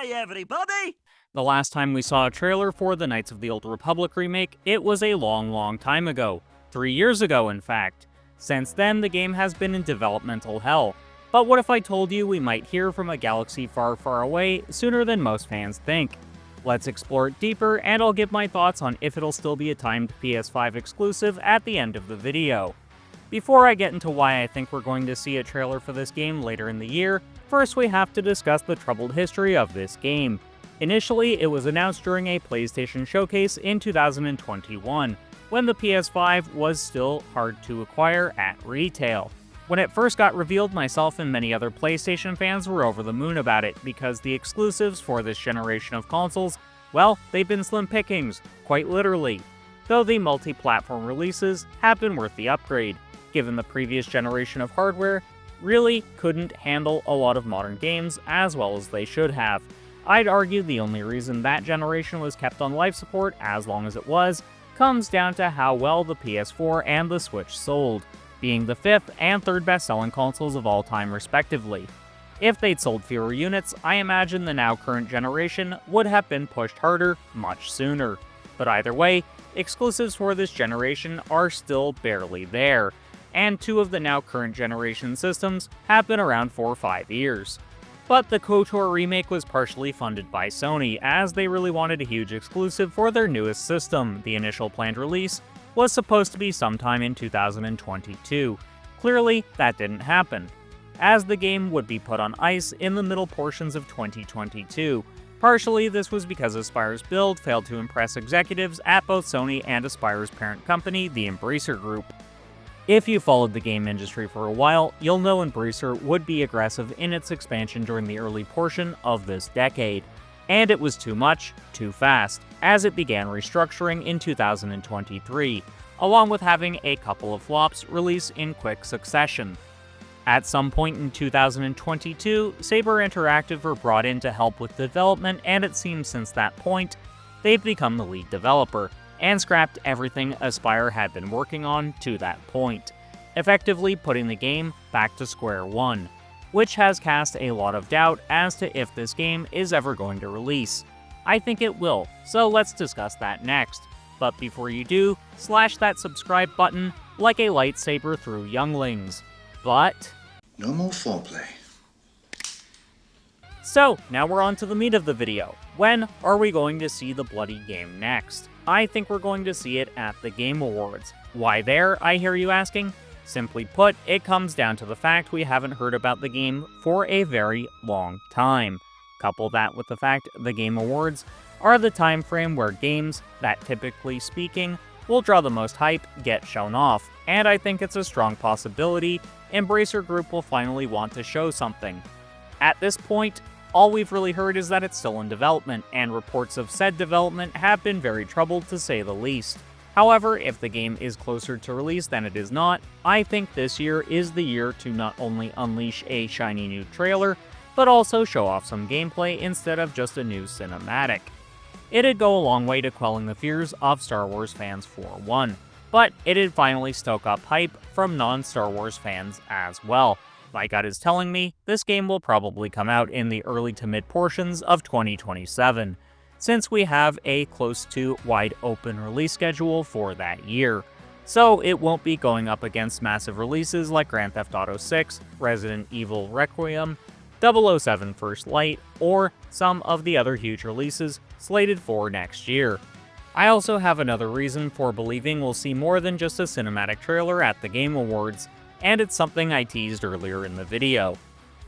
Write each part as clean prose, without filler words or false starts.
Hi everybody! The last time we saw a trailer for the Knights of the Old Republic remake, it was a long time ago. 3 years ago, in fact. Since then, the game has been in developmental hell. But what if I told you we might hear from a galaxy far away sooner than most fans think? Let's explore it deeper, and I'll give my thoughts on if it'll still be a timed PS5 exclusive at the end of the video. Before I get into why I think we're going to see a trailer for this game later in the year, first we have to discuss the troubled history of this game. Initially, it was announced during a PlayStation showcase in 2021, when the PS5 was still hard to acquire at retail. When it first got revealed, myself and many other PlayStation fans were over the moon about it, because the exclusives for this generation of consoles, well, they've been slim pickings, quite literally. Though the multi-platform releases have been worth the upgrade, given the previous generation of hardware really couldn't handle a lot of modern games as well as they should have. I'd argue the only reason that generation was kept on life support as long as it was comes down to how well the PS4 and the Switch sold, being the 5th and 3rd best-selling consoles of all time respectively. If they'd sold fewer units, I imagine the now current generation would have been pushed harder much sooner. But either way, exclusives for this generation are still barely there, and 2 of the now current generation systems have been around for 5 years. But the KOTOR Remake was partially funded by Sony, as they really wanted a huge exclusive for their newest system. The initial planned release was supposed to be sometime in 2022. Clearly, that didn't happen, as the game would be put on ice in the middle portions of 2022. Partially, this was because Aspire's build failed to impress executives at both Sony and Aspire's parent company, the Embracer Group. If you followed the game industry for a while, you'll know Embracer would be aggressive in its expansion during the early portion of this decade. And it was too much, too fast, as it began restructuring in 2023, along with having a couple of flops release in quick succession. At some point in 2022, Saber Interactive were brought in to help with development, and it seems since that point, they've become the lead developer, and scrapped everything Aspire had been working on to that point, effectively putting the game back to square one, which has cast a lot of doubt as to if this game is ever going to release. I think it will, so let's discuss that next. But before you do, slash that subscribe button like a lightsaber through younglings. But no more foreplay. So, now we're on to the meat of the video. When are we going to see the bloody game next? I think we're going to see it at the Game Awards. Why there, I hear you asking? Simply put, it comes down to the fact we haven't heard about the game for a very long time. Couple that with the fact the Game Awards are the time frame where games that, typically speaking, will draw the most hype get shown off, and I think it's a strong possibility Embracer Group will finally want to show something. At this point, all we've really heard is that it's still in development, and reports of said development have been very troubled to say the least. However, if the game is closer to release than it is not, I think this year is the year to not only unleash a shiny new trailer, but also show off some gameplay instead of just a new cinematic. It'd go a long way to quelling the fears of Star Wars fans for one, but it'd finally stoke up hype from non-Star Wars fans as well. My gut is telling me this game will probably come out in the early to mid portions of 2027, since we have a close to wide open release schedule for that year. So it won't be going up against massive releases like Grand Theft Auto 6, Resident Evil Requiem, 007 First Light, or some of the other huge releases slated for next year. I also have another reason for believing we'll see more than just a cinematic trailer at the Game Awards, and it's something I teased earlier in the video.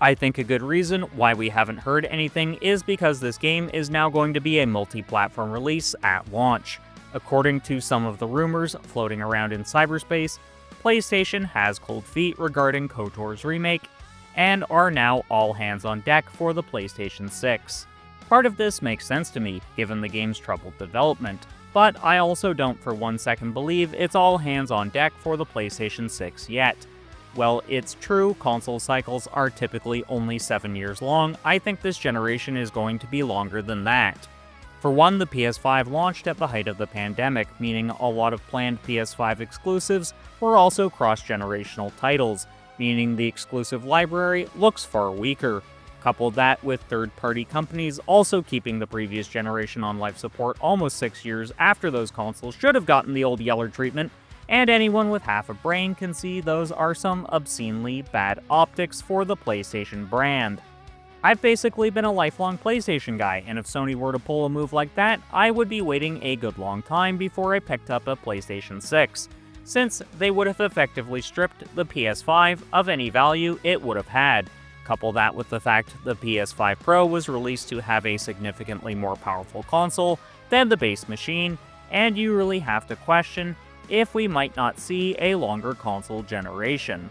I think a good reason why we haven't heard anything is because this game is now going to be a multi-platform release at launch. According to some of the rumors floating around in cyberspace, PlayStation has cold feet regarding KOTOR's remake, and are now all hands on deck for the PlayStation 6. Part of this makes sense to me, given the game's troubled development, but I also don't for 1 second believe it's all hands on deck for the PlayStation 6 yet. Well, it's true, console cycles are typically only 7 years long. I think this generation is going to be longer than that. For one, the PS5 launched at the height of the pandemic, meaning a lot of planned PS5 exclusives were also cross-generational titles, meaning the exclusive library looks far weaker. Couple that with third-party companies also keeping the previous generation on life support almost 6 years after those consoles should have gotten the old Yeller treatment, and anyone with half a brain can see those are some obscenely bad optics for the PlayStation brand. I've basically been a lifelong PlayStation guy, and if Sony were to pull a move like that, I would be waiting a good long time before I picked up a PlayStation 6, since they would have effectively stripped the PS5 of any value it would have had. Couple that with the fact the PS5 Pro was released to have a significantly more powerful console than the base machine, and you really have to question if we might not see a longer console generation,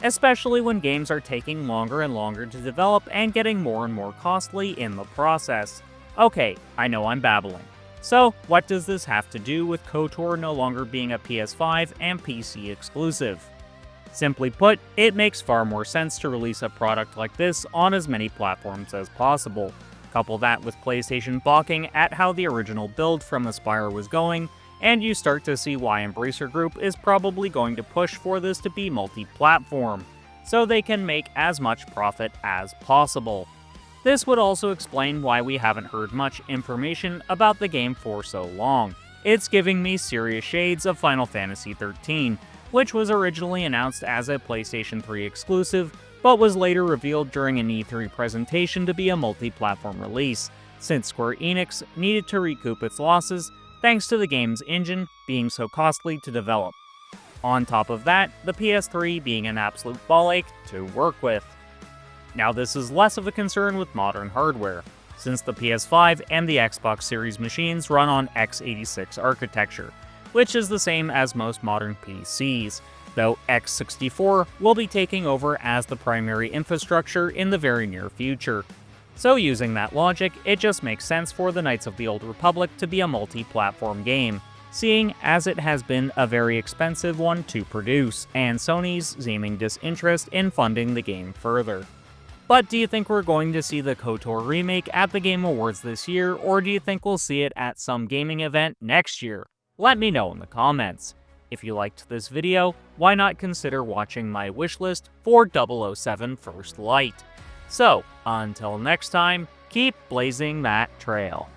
especially when games are taking longer and longer to develop and getting more and more costly in the process. Okay, I know I'm babbling. So, what does this have to do with KOTOR no longer being a PS5 and PC exclusive? Simply put, it makes far more sense to release a product like this on as many platforms as possible. Couple that with PlayStation balking at how the original build from Aspyr was going, and you start to see why Embracer Group is probably going to push for this to be multi-platform, so they can make as much profit as possible. This would also explain why we haven't heard much information about the game for so long. It's giving me serious shades of Final Fantasy XIII, which was originally announced as a PlayStation 3 exclusive, but was later revealed during an E3 presentation to be a multi-platform release, since Square Enix needed to recoup its losses thanks to the game's engine being so costly to develop. On top of that, the PS3 being an absolute ball ache to work with. Now this is less of a concern with modern hardware, since the PS5 and the Xbox Series machines run on x86 architecture, which is the same as most modern PCs, though x64 will be taking over as the primary infrastructure in the very near future. So using that logic, it just makes sense for the Knights of the Old Republic to be a multi-platform game, seeing as it has been a very expensive one to produce, and Sony's seeming disinterest in funding the game further. But do you think we're going to see the KOTOR remake at the Game Awards this year, or do you think we'll see it at some gaming event next year? Let me know in the comments. If you liked this video, why not consider watching my wishlist for 007 First Light? So, until next time, keep blazing that trail.